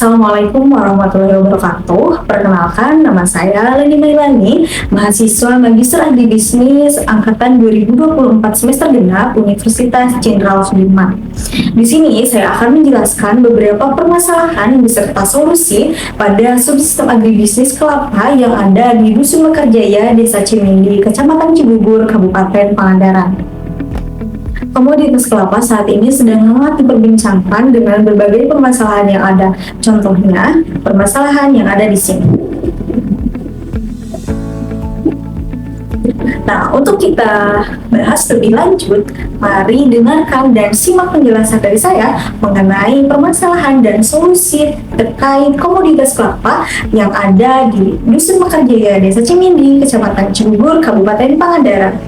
Assalamualaikum warahmatullahi wabarakatuh. Perkenalkan, nama saya Leni Mailani, mahasiswa Magister Agribisnis Angkatan 2024 semester genap Universitas Jenderal Sudirman. Di sini saya akan menjelaskan beberapa permasalahan beserta solusi pada subsistem agribisnis kelapa yang ada di Dusun Mekarjaya, Desa Cimindi, Kecamatan Cibubur, Kabupaten Pangandaran. Komoditas kelapa saat ini sedang hangat diperbincangkan dengan berbagai permasalahan yang ada. Contohnya, permasalahan yang ada di sini. Nah, untuk kita bahas lebih lanjut, mari dengarkan dan simak penjelasan dari saya mengenai permasalahan dan solusi terkait komoditas kelapa yang ada di Dusun Mekarjaya, Desa Cimindi, Kecamatan Cibubur, Kabupaten Pangandaran.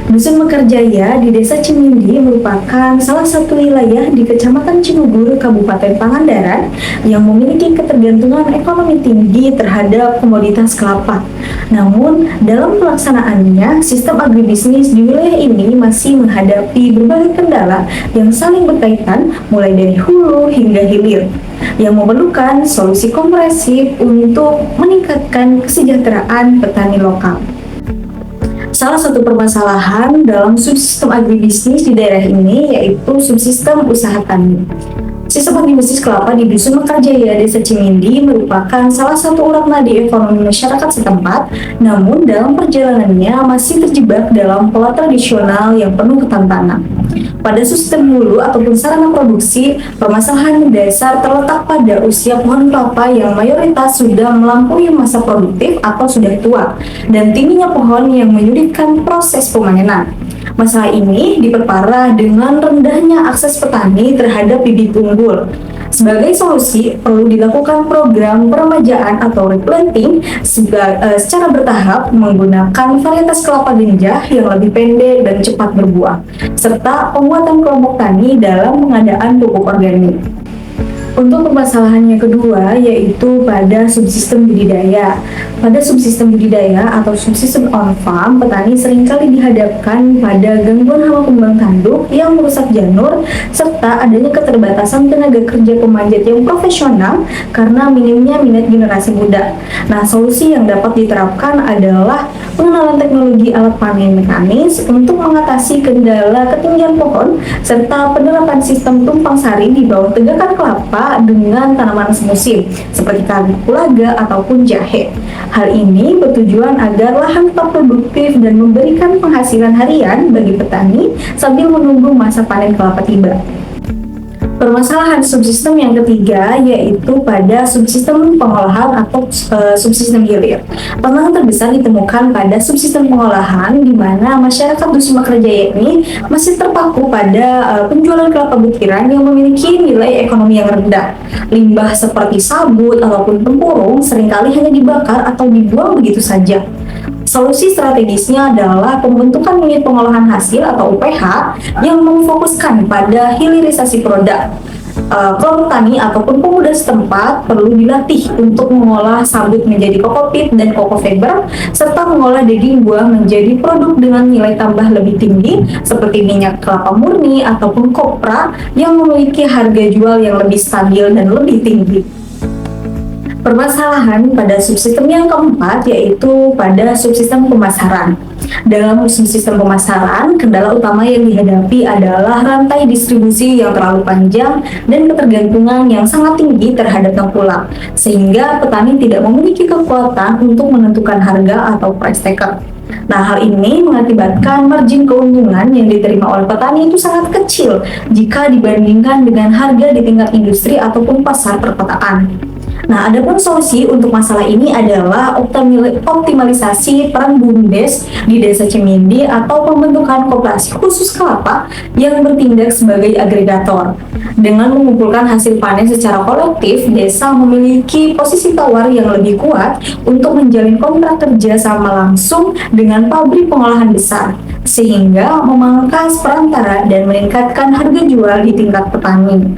Dusun Mekarjaya di Desa Cimindi merupakan salah satu wilayah di Kecamatan Cibubur, Kabupaten Pangandaran yang memiliki ketergantungan ekonomi tinggi terhadap komoditas kelapa. Namun, dalam pelaksanaannya, sistem agribisnis di wilayah ini masih menghadapi berbagai kendala yang saling berkaitan mulai dari hulu hingga hilir, yang memerlukan solusi komprehensif untuk meningkatkan kesejahteraan petani lokal. Salah satu permasalahan dalam subsistem agribisnis di daerah ini yaitu subsistem usaha tani. Sistem agribisnis kelapa di Dusun Mekarjaya, Desa Cimindi merupakan salah satu urat nadi ekonomi masyarakat setempat, namun dalam perjalanannya masih terjebak dalam pola tradisional yang penuh ketantangan. Pada sistem hulu ataupun sarana produksi, permasalahan dasar terletak pada usia pohon kelapa yang mayoritas sudah melampaui masa produktif atau sudah tua, dan tingginya pohon yang menyulitkan proses pemanenan. Masalah ini diperparah dengan rendahnya akses petani terhadap bibit unggul. Sebagai solusi, perlu dilakukan program peremajaan atau replanting secara bertahap menggunakan varietas kelapa ganja yang lebih pendek dan cepat berbuah, serta penguatan kelompok tani dalam pengadaan pupuk organik. Untuk permasalahan yang kedua yaitu pada subsistem budidaya. Pada subsistem budidaya atau subsistem on farm, petani seringkali dihadapkan pada gangguan hama kembang tanduk yang merusak janur serta adanya keterbatasan tenaga kerja pemanjat yang profesional karena minimnya minat generasi muda. Nah, solusi yang dapat diterapkan adalah pengenalan teknologi alat panen mekanis untuk mengatasi kendala ketinggian pohon serta penerapan sistem tumpang sari di bawah tegakan kelapa dengan tanaman semusim seperti kayu kulaga ataupun jahe. Hal ini bertujuan agar lahan tetap produktif dan memberikan penghasilan harian bagi petani sambil menunggu masa panen kelapa tiba. Permasalahan subsistem yang ketiga yaitu pada subsistem pengolahan atau subsistem hilir. Tantangan terbesar ditemukan pada subsistem pengolahan di mana masyarakat Dusun Mekarjaya ini masih terpaku pada penjualan kelapa butiran yang memiliki nilai ekonomi yang rendah. Limbah seperti sabut ataupun tempurung seringkali hanya dibakar atau dibuang begitu saja. Solusi strategisnya adalah pembentukan unit pengolahan hasil atau UPH yang memfokuskan pada hilirisasi produk. Kelompok tani ataupun pemuda setempat perlu dilatih untuk mengolah sabut menjadi kokopit dan kokofiber serta mengolah daging buah menjadi produk dengan nilai tambah lebih tinggi seperti minyak kelapa murni ataupun kopra yang memiliki harga jual yang lebih stabil dan lebih tinggi. Permasalahan pada subsistem yang keempat yaitu pada subsistem pemasaran. Dalam subsistem pemasaran, kendala utama yang dihadapi adalah rantai distribusi yang terlalu panjang dan ketergantungan yang sangat tinggi terhadap tengkulak, sehingga petani tidak memiliki kekuatan untuk menentukan harga atau price taker. Nah, hal ini mengakibatkan margin keuntungan yang diterima oleh petani itu sangat kecil jika dibandingkan dengan harga di tingkat industri ataupun pasar perkotaan. Nah, adapun solusi untuk masalah ini adalah optimalisasi peran BUMDes di Desa Cimindi atau pembentukan koperasi khusus kelapa yang bertindak sebagai agregator. Dengan mengumpulkan hasil panen secara kolektif, desa memiliki posisi tawar yang lebih kuat untuk menjalin kontrak kerja sama langsung dengan pabrik pengolahan besar, sehingga memangkas perantara dan meningkatkan harga jual di tingkat petani.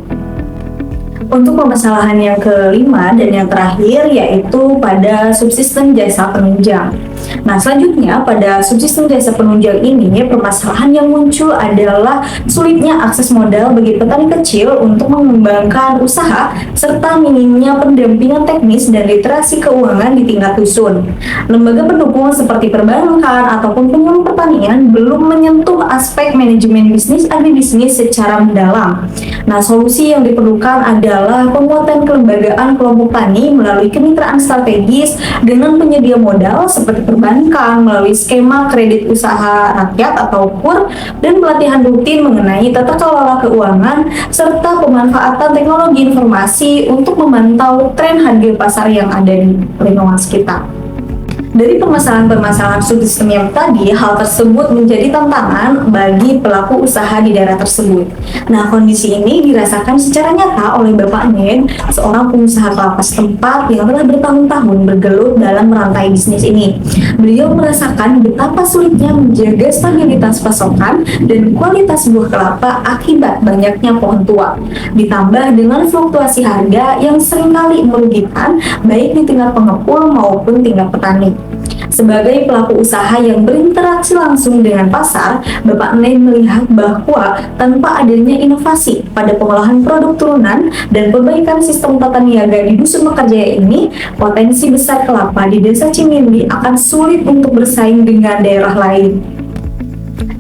Untuk permasalahan yang kelima dan yang terakhir yaitu pada subsistem jasa penunjang. Nah, selanjutnya pada subsistem jasa penunjang ini, permasalahan yang muncul adalah sulitnya akses modal bagi petani kecil untuk mengembangkan usaha serta minimnya pendampingan teknis dan literasi keuangan di tingkat dusun. Lembaga pendukung seperti perbankan ataupun penyuluh pertanian belum menyentuh aspek manajemen bisnis agribisnis secara mendalam. Nah, solusi yang diperlukan adalah penguatan kelembagaan kelompok tani melalui kemitraan strategis dengan penyedia modal seperti perbankan melalui skema kredit usaha rakyat atau KUR dan pelatihan rutin mengenai tata kelola keuangan serta pemanfaatan teknologi informasi untuk memantau tren harga pasar yang ada di lingkungan sekitar. Dari permasalahan-permasalahan subsistem yang tadi, hal tersebut menjadi tantangan bagi pelaku usaha di daerah tersebut. Nah, kondisi ini dirasakan secara nyata oleh Bapak Ned, seorang pengusaha kelapa setempat yang telah bertahun-tahun bergelut dalam rantai bisnis ini. Beliau merasakan betapa sulitnya menjaga stabilitas pasokan dan kualitas buah kelapa akibat banyaknya pohon tua. Ditambah dengan fluktuasi harga yang seringkali merugikan baik di tingkat pengepul maupun tingkat petani. Sebagai pelaku usaha yang berinteraksi langsung dengan pasar, Bapak Ned melihat bahwa tanpa adanya inovasi pada pengolahan produk turunan dan perbaikan sistem tata niaga di Dusun Mekarjaya ini, potensi besar kelapa di Desa Cimindi akan sulit untuk bersaing dengan daerah lain.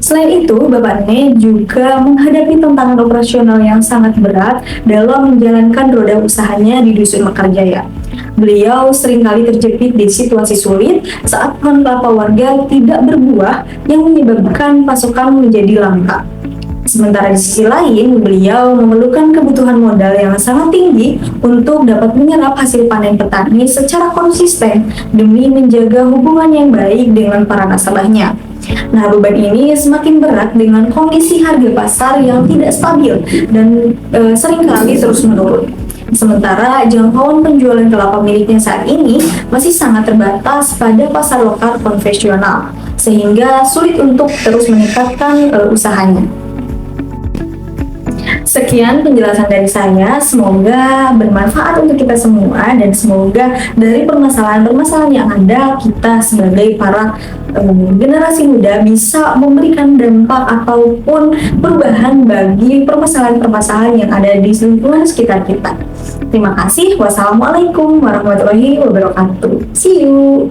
Selain itu, Bapak Ned juga menghadapi tantangan operasional yang sangat berat dalam menjalankan roda usahanya di Dusun Mekarjaya. Beliau seringkali terjepit di situasi sulit saat pohon kelapa warga tidak berbuah yang menyebabkan pasokan menjadi langka. Sementara di sisi lain, beliau memerlukan kebutuhan modal yang sangat tinggi untuk dapat menyerap hasil panen petani secara konsisten demi menjaga hubungan yang baik dengan para nasabahnya. Nah, beban ini semakin berat dengan kondisi harga pasar yang tidak stabil dan seringkali terus menurun. Sementara jangkauan penjualan kelapa miliknya saat ini masih sangat terbatas pada pasar lokal konvensional, sehingga sulit untuk terus meningkatkan usahanya. Sekian penjelasan dari saya, semoga bermanfaat untuk kita semua dan semoga dari permasalahan-permasalahan yang ada, kita sebagai para generasi muda bisa memberikan dampak ataupun perubahan bagi permasalahan-permasalahan yang ada di lingkungan sekitar kita. Terima kasih. Wassalamualaikum warahmatullahi wabarakatuh. See you.